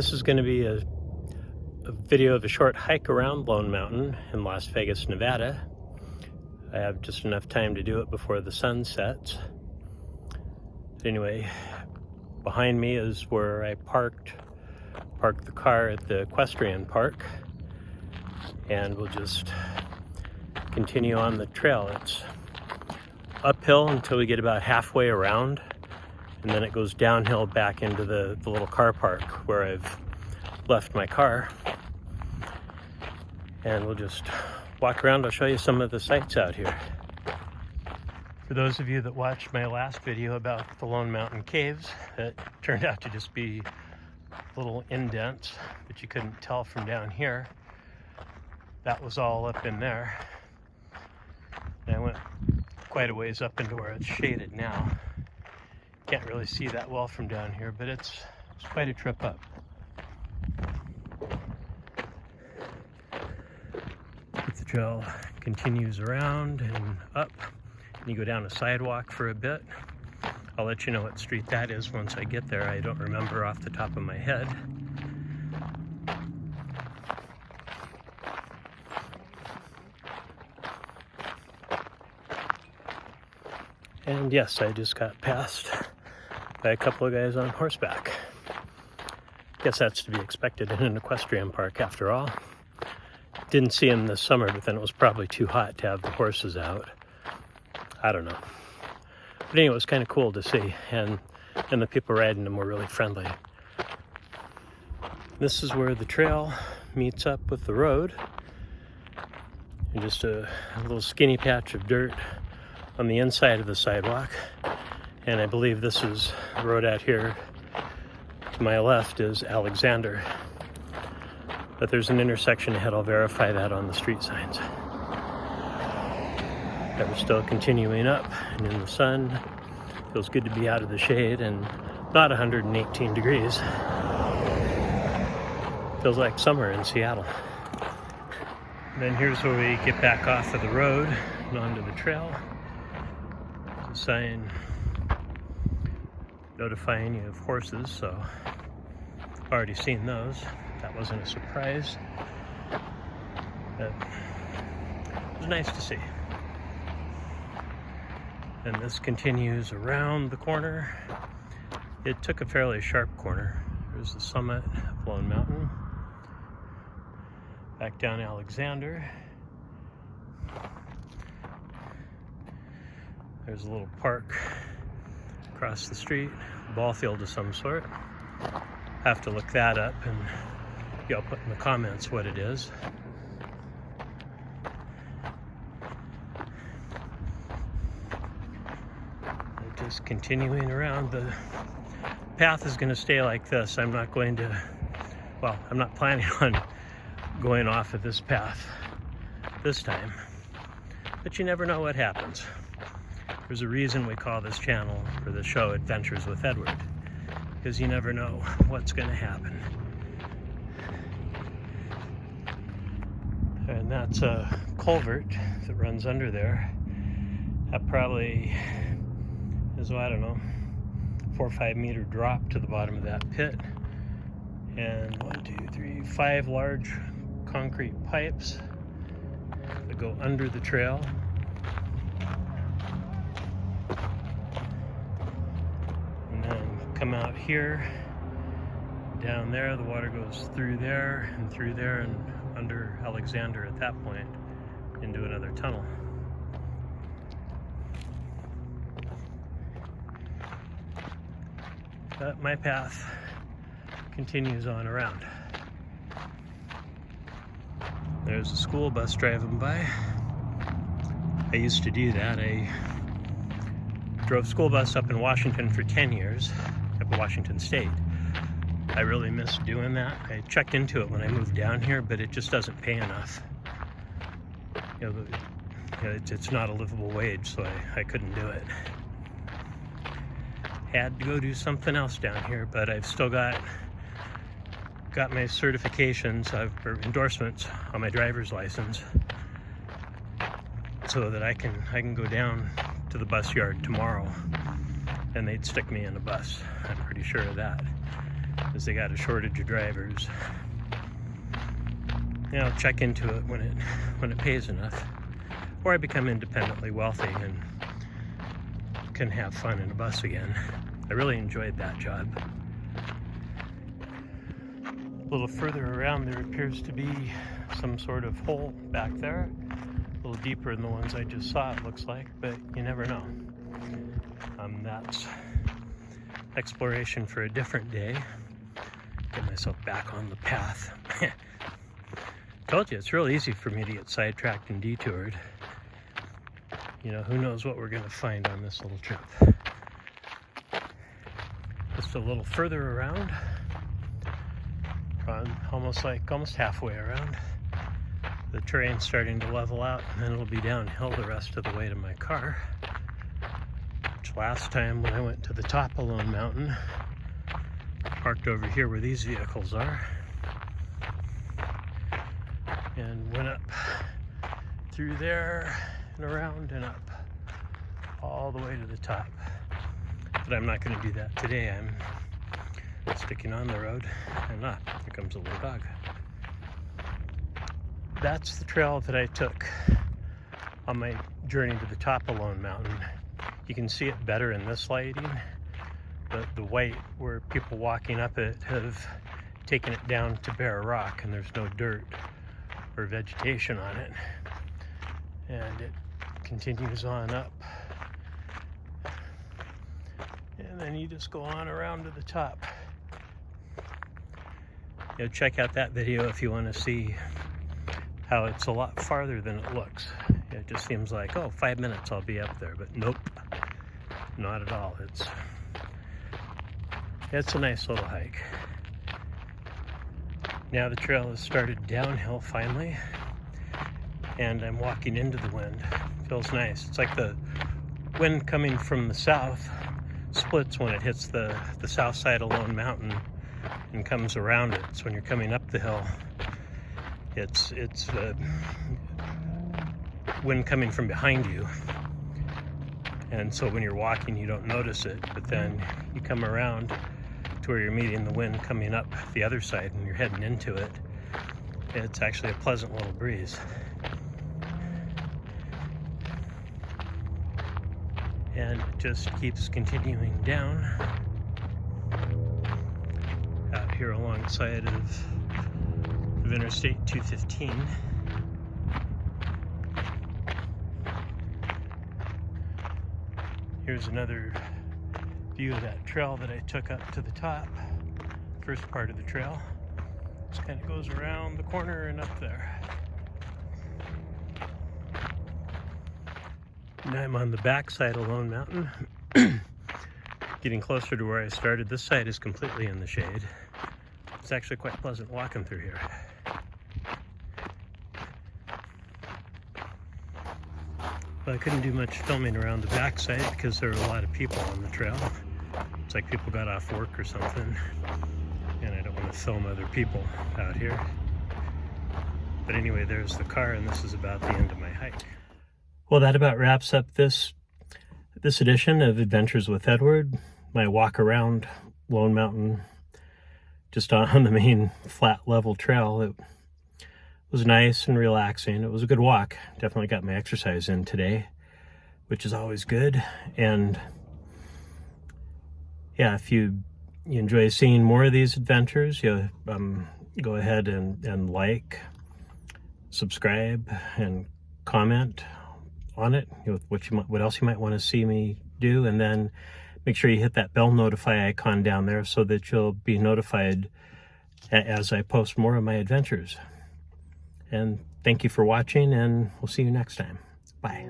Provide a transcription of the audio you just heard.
This is going to be a video of a short hike around Lone Mountain in Las Vegas, Nevada. I have just enough time to do it before the sun sets. Anyway, behind me is where I parked the car at the equestrian park, and we'll just continue on the trail. It's uphill until we get about halfway around, and then it goes downhill back into the little car park where I've left my car. And we'll just walk around. I'll show you some of the sights out here. For those of you that watched my last video about the Lone Mountain Caves, it turned out to just be little indents, but you couldn't tell from down here. That was all up in there. And I went quite a ways up into where it's shaded now. Can't really see that well from down here, but it's quite a trip up. The trail continues around and up, and you go down a sidewalk for a bit. I'll let you know what street that is once I get there. I don't remember off the top of my head. And yes, I just got passed by a couple of guys on horseback. Guess that's to be expected in an equestrian park after all. Didn't see him this summer, but then it was probably too hot to have the horses out. I don't know. But anyway, it was kind of cool to see, and the people riding them were really friendly. This is where the trail meets up with the road. And just a little skinny patch of dirt on the inside of the sidewalk. And I believe this is the road out here. To my left is Alexander. But there's an intersection ahead. I'll verify that on the street signs. But we're still continuing up and in the sun. Feels good to be out of the shade and not 118 degrees. Feels like summer in Seattle. And then here's where we get back off of the road and onto the trail. There's a sign notifying you of horses, so I've already seen those. That wasn't a surprise, but it was nice to see. And this continues around the corner. It took a fairly sharp corner. There's the summit of Lone Mountain. Back down Alexander. There's a little park across the street, a ball field of some sort. Have to look that up, and I'll put in the comments what it is. We're just continuing around. The path is going to stay like this. I'm not planning on going off of this path this time. But you never know what happens. There's a reason we call this channel, or the show, Adventures with Edward, because you never know what's going to happen. And that's a culvert that runs under there. That probably is, I don't know, 4 or 5 meter drop to the bottom of that pit. And 1, 2, 3, 5 large concrete pipes that go under the trail. And then come out here, down there, the water goes through there and under Alexander at that point into another tunnel. But my path continues on around. There's a school bus driving by. I used to do that. I drove school bus up in Washington for 10 years, up in Washington State. I really miss doing that. I checked into it when I moved down here, but it just doesn't pay enough. It's not a livable wage, so I couldn't do it. Had to go do something else down here, but I've still got my certifications or endorsements on my driver's license, so that I can go down to the bus yard tomorrow and they'd stick me in a bus. I'm pretty sure of that. as they got a shortage of drivers. And I'll check into it when it pays enough, or I become independently wealthy and can have fun in a bus again. I really enjoyed that job. A little further around, there appears to be some sort of hole back there. A little deeper than the ones I just saw, it looks like, but you never know. That's exploration for a different day. Get myself back on the path. Told you, it's real easy for me to get sidetracked and detoured. You know, who knows what we're going to find on this little trip. Just a little further around. Almost halfway around. The terrain's starting to level out, and then it'll be downhill the rest of the way to my car. Which last time when I went to the top of Lone Mountain, parked over here where these vehicles are, and went up through there and around and up all the way to the top. But I'm not going to do that today. I'm sticking on the road, and here comes a little dog. That's the trail that I took on my journey to the top of Lone Mountain. You can see it better in this lighting. The white where people walking up it have taken it down to bare rock, and there's no dirt or vegetation on it. And it continues on up. And then you just go on around to the top. You know, check out that video if you want to see how it's a lot farther than it looks. It just seems like, oh, 5 minutes I'll be up there, but nope, not at all. It's a nice little hike. Now the trail has started downhill finally, and I'm walking into the wind. Feels nice. It's like the wind coming from the south splits when it hits the south side of Lone Mountain and comes around it. So when you're coming up the hill, it's wind coming from behind you, and so when you're walking you don't notice it, but then you come around to where you're meeting the wind coming up the other side and you're heading into it. It's actually a pleasant little breeze. And it just keeps continuing down out here alongside of Interstate 215. Here's another view of that trail that I took up to the top. First part of the trail. Just kind of goes around the corner and up there. Now I'm on the back side of Lone Mountain. Getting closer to where I started. This side is completely in the shade. It's actually quite pleasant walking through here. Well, I couldn't do much filming around the backside because there were a lot of people on the trail. It's like people got off work or something, and I don't want to film other people out here. But anyway, there's the car, and this is about the end of my hike. Well, that about wraps up this edition of Adventures with Edward. My walk around Lone Mountain, just on the main flat level trail. It was nice and relaxing. It was a good walk. Definitely got my exercise in today, which is always good. And yeah, if you enjoy seeing more of these adventures, you go ahead and like, subscribe, and comment on it. You know, what else you might want to see me do, and then make sure you hit that bell notify icon down there so that you'll be notified as I post more of my adventures. And thank you for watching, and we'll see you next time. Bye.